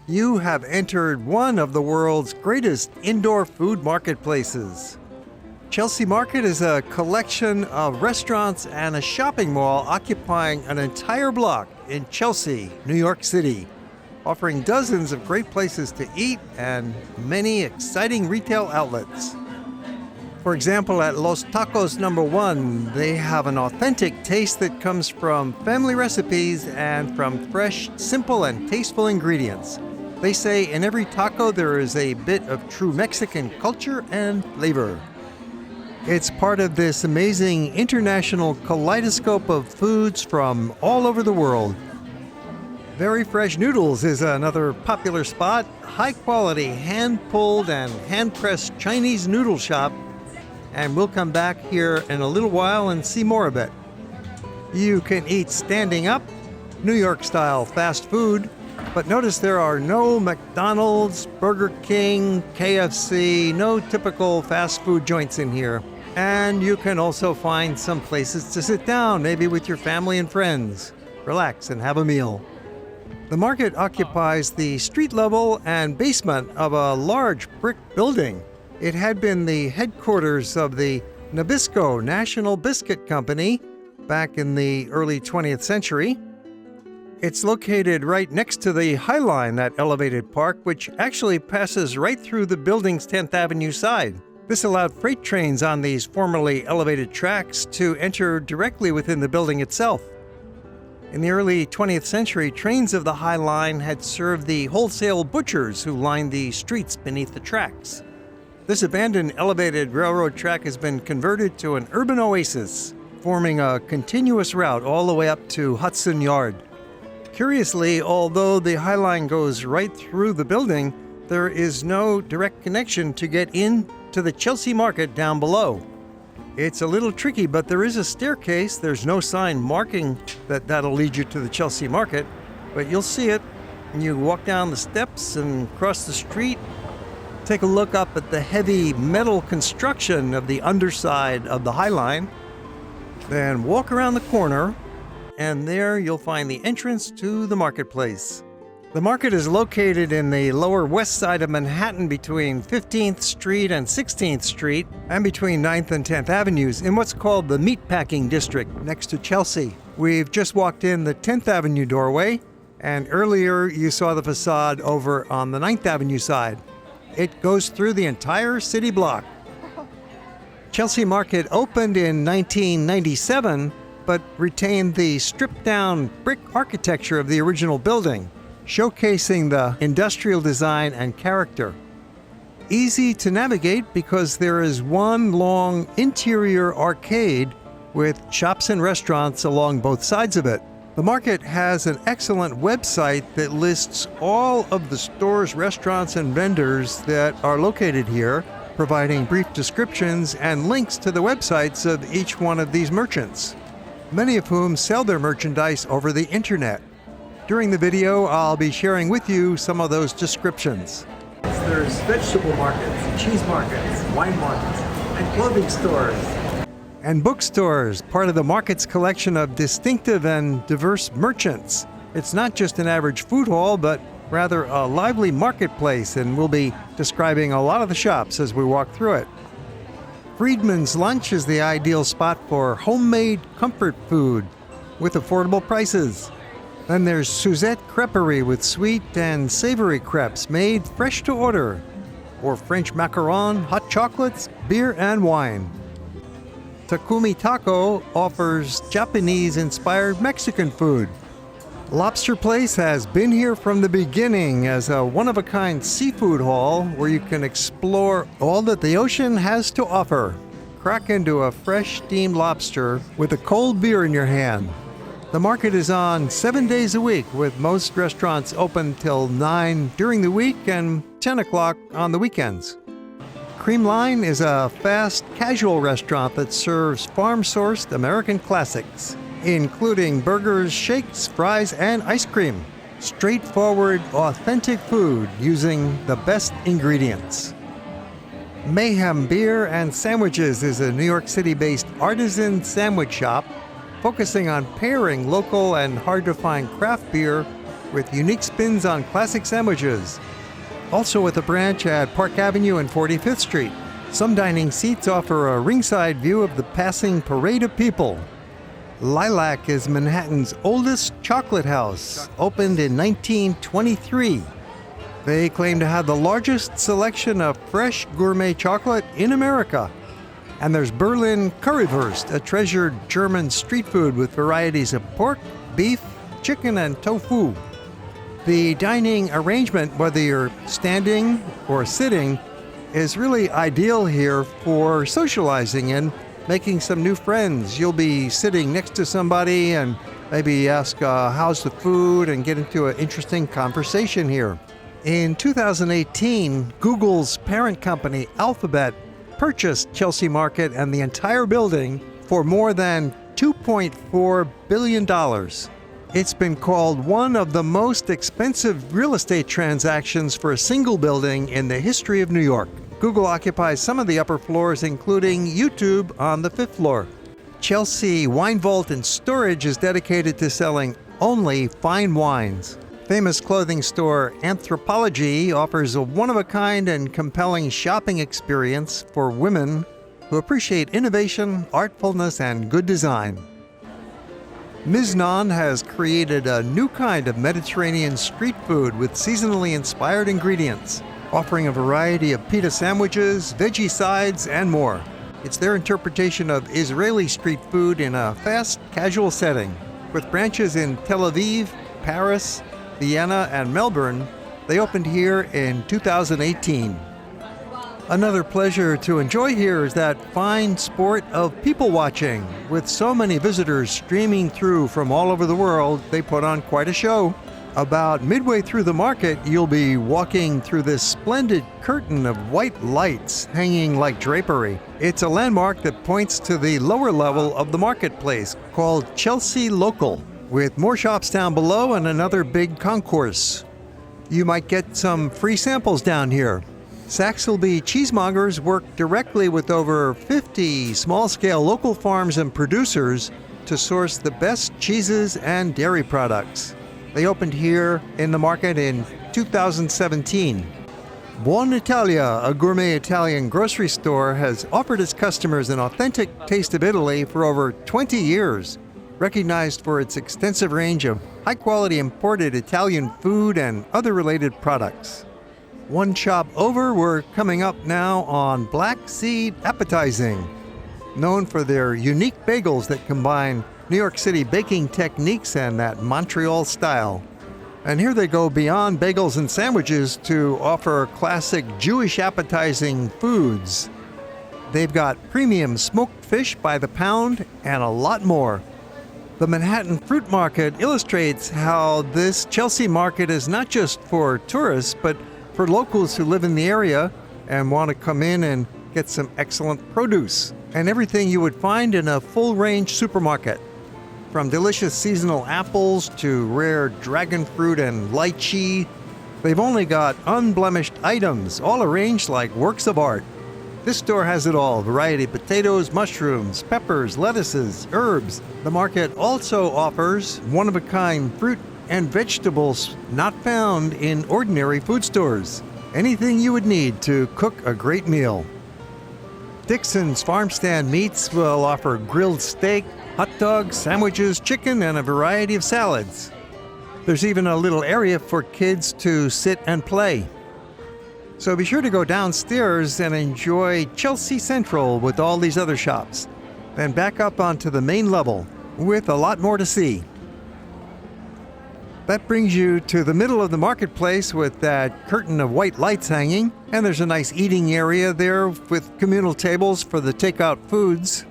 You have entered one of the world's greatest indoor food marketplaces. Chelsea Market is a collection of restaurants and a shopping mall occupying an entire block in Chelsea, New York City, offering dozens of great places to eat and many exciting retail outlets. For example, at Los Tacos No. 1, they have an authentic taste that comes from family recipes and from fresh, simple, and tasteful ingredients. They say in every taco there is a bit of true Mexican culture and flavor. It's part of this amazing international kaleidoscope of foods from all over the world. Very Fresh Noodles is another popular spot, high-quality, hand-pulled and hand-pressed Chinese noodle shop, and we'll come back here in a little while and see more of it. You can eat standing up, New York-style fast food, but notice there are no McDonald's, Burger King, KFC, no typical fast food joints in here. And you can also find some places to sit down, maybe with your family and friends, relax and have a meal. The market occupies the street level and basement of a large brick building. It had been the headquarters of the Nabisco National Biscuit Company back in the early 20th century. It's located right next to the High Line, that elevated park, which actually passes right through the building's 10th Avenue side. This allowed freight trains on these formerly elevated tracks to enter directly within the building itself. In the early 20th century, trains of the High Line had served the wholesale butchers who lined the streets beneath the tracks. This abandoned elevated railroad track has been converted to an urban oasis, forming a continuous route all the way up to Hudson Yard. Curiously, although the High Line goes right through the building, there is no direct connection to get in to the Chelsea Market down below. It's a little tricky, but there is a staircase. There's no sign marking that'll lead you to the Chelsea Market, but you'll see it. You walk down the steps and cross the street. Take a look up at the heavy metal construction of the underside of the High Line. Then walk around the corner, and there you'll find the entrance to the marketplace. The market is located in the lower west side of Manhattan between 15th Street and 16th Street, and between 9th and 10th Avenues in what's called the Meatpacking District next to Chelsea. We've just walked in the 10th Avenue doorway, and earlier you saw the facade over on the 9th Avenue side. It goes through the entire city block. Chelsea Market opened in 1997, but retained the stripped-down brick architecture of the original building, showcasing the industrial design and character. Easy to navigate because there is one long interior arcade with shops and restaurants along both sides of it. The market has an excellent website that lists all of the stores, restaurants, and vendors that are located here, providing brief descriptions and links to the websites of each one of these merchants, many of whom sell their merchandise over the internet. During the video, I'll be sharing with you some of those descriptions. There's vegetable markets, cheese markets, wine markets, and clothing stores. And bookstores, part of the market's collection of distinctive and diverse merchants. It's not just an average food hall, but rather a lively marketplace, and we'll be describing a lot of the shops as we walk through it. Friedman's Lunch is the ideal spot for homemade comfort food with affordable prices. Then there's Suzette Creperie with sweet and savory crepes made fresh to order, or French macaron, hot chocolates, beer, and wine. Takumi Taco offers Japanese-inspired Mexican food. Lobster Place has been here from the beginning as a one-of-a-kind seafood hall where you can explore all that the ocean has to offer. Crack into a fresh steamed lobster with a cold beer in your hand. The market is on 7 days a week, with most restaurants open till 9 during the week and 10 o'clock on the weekends. Creamline is a fast, casual restaurant that serves farm-sourced American classics, including burgers, shakes, fries, and ice cream. Straightforward, authentic food using the best ingredients. Mayhem Beer and Sandwiches is a New York City-based artisan sandwich shop focusing on pairing local and hard-to-find craft beer with unique spins on classic sandwiches. Also with a branch at Park Avenue and 45th Street. Some dining seats offer a ringside view of the passing parade of people. Lilac is Manhattan's oldest chocolate house, opened in 1923. They claim to have the largest selection of fresh gourmet chocolate in America. And there's Berlin Currywurst, a treasured German street food with varieties of pork, beef, chicken, and tofu. The dining arrangement, whether you're standing or sitting, is really ideal here for socializing and making some new friends. You'll be sitting next to somebody and maybe ask, how's the food, and get into an interesting conversation here. In 2018, Google's parent company, Alphabet, purchased Chelsea Market and the entire building for more than $2.4 billion. It's been called one of the most expensive real estate transactions for a single building in the history of New York. Google occupies some of the upper floors, including YouTube on the 5th floor. Chelsea Wine Vault and Storage is dedicated to selling only fine wines. Famous clothing store Anthropologie offers a one-of-a-kind and compelling shopping experience for women who appreciate innovation, artfulness, and good design. Miznon has created a new kind of Mediterranean street food with seasonally inspired ingredients, offering a variety of pita sandwiches, veggie sides, and more. It's their interpretation of Israeli street food in a fast, casual setting. With branches in Tel Aviv, Paris, Vienna, and Melbourne, they opened here in 2018. Another pleasure to enjoy here is that fine sport of people watching. With so many visitors streaming through from all over the world, they put on quite a show. About midway through the market, you'll be walking through this splendid curtain of white lights hanging like drapery. It's a landmark that points to the lower level of the marketplace, called Chelsea Local, with more shops down below and another big concourse. You might get some free samples down here. Saxelby cheesemongers work directly with over 50 small-scale local farms and producers to source the best cheeses and dairy products. They opened here in the market in 2017. Buon Italia, a gourmet Italian grocery store, has offered its customers an authentic taste of Italy for over 20 years, recognized for its extensive range of high-quality imported Italian food and other related products. One shop over, we're coming up now on Black Seed Appetizing, known for their unique bagels that combine New York City baking techniques and that Montreal style. And here they go beyond bagels and sandwiches to offer classic Jewish appetizing foods. They've got premium smoked fish by the pound and a lot more. The Manhattan Fruit Market illustrates how this Chelsea market is not just for tourists, but for locals who live in the area and want to come in and get some excellent produce and everything you would find in a full-range supermarket. From delicious seasonal apples to rare dragon fruit and lychee, they've only got unblemished items, all arranged like works of art. This store has it all: variety of potatoes, mushrooms, peppers, lettuces, herbs. The market also offers one-of-a-kind fruit and vegetables not found in ordinary food stores. Anything you would need to cook a great meal. Dixon's Farm Stand Meats will offer grilled steak, hot dogs, sandwiches, chicken, and a variety of salads. There's even a little area for kids to sit and play. So be sure to go downstairs and enjoy Chelsea Central with all these other shops. Then back up onto the main level with a lot more to see. That brings you to the middle of the marketplace with that curtain of white lights hanging, and there's a nice eating area there with communal tables for the takeout foods.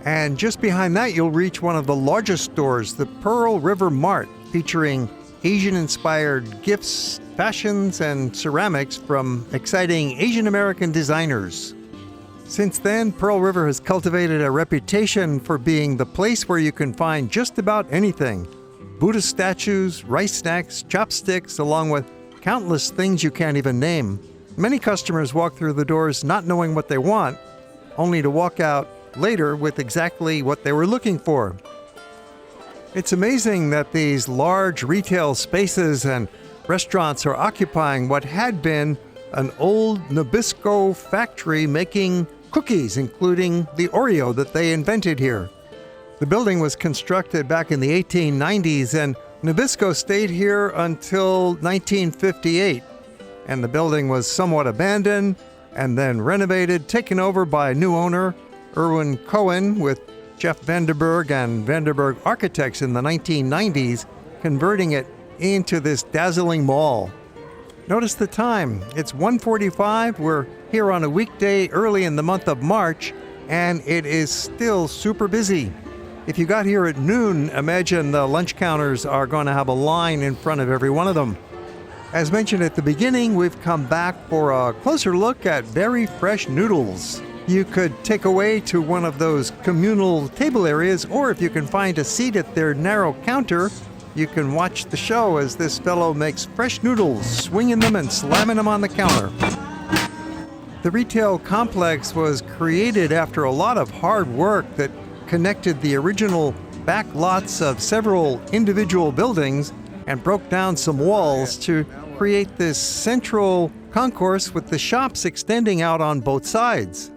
And just behind that, you'll reach one of the largest stores, the Pearl River Mart, featuring Asian-inspired gifts, fashions, and ceramics from exciting Asian American designers. Since then, Pearl River has cultivated a reputation for being the place where you can find just about anything: Buddhist statues, rice snacks, chopsticks, along with countless things you can't even name. Many customers walk through the doors not knowing what they want, only to walk out later with exactly what they were looking for. It's amazing that these large retail spaces and restaurants are occupying what had been an old Nabisco factory making cookies, including the Oreo that they invented here. The building was constructed back in the 1890s, and Nabisco stayed here until 1958. And the building was somewhat abandoned and then renovated, taken over by a new owner, Irwin Cohen, with Jeff Vanderberg and Vanderberg Architects in the 1990s, converting it into this dazzling mall. Notice the time. It's 1:45. We're here on a weekday early in the month of March, and it is still super busy. If you got here at noon, imagine the lunch counters are going to have a line in front of every one of them. As mentioned at the beginning, we've come back for a closer look at very fresh noodles. You could take away to one of those communal table areas, or if you can find a seat at their narrow counter, you can watch the show as this fellow makes fresh noodles, swinging them and slamming them on the counter. The retail complex was created after a lot of hard work that connected the original back lots of several individual buildings and broke down some walls to create this central concourse with the shops extending out on both sides.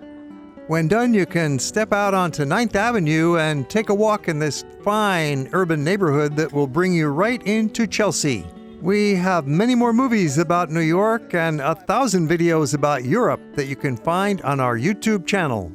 When done, you can step out onto 9th Avenue and take a walk in this fine urban neighborhood that will bring you right into Chelsea. We have many more movies about New York and 1,000 videos about Europe that you can find on our YouTube channel.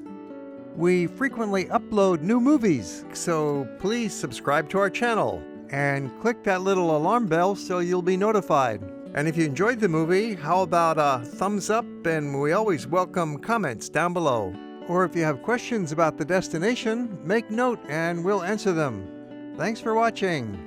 We frequently upload new movies, so please subscribe to our channel and click that little alarm bell so you'll be notified. And if you enjoyed the movie, how about a thumbs up? And we always welcome comments down below. Or if you have questions about the destination, make note and we'll answer them. Thanks for watching.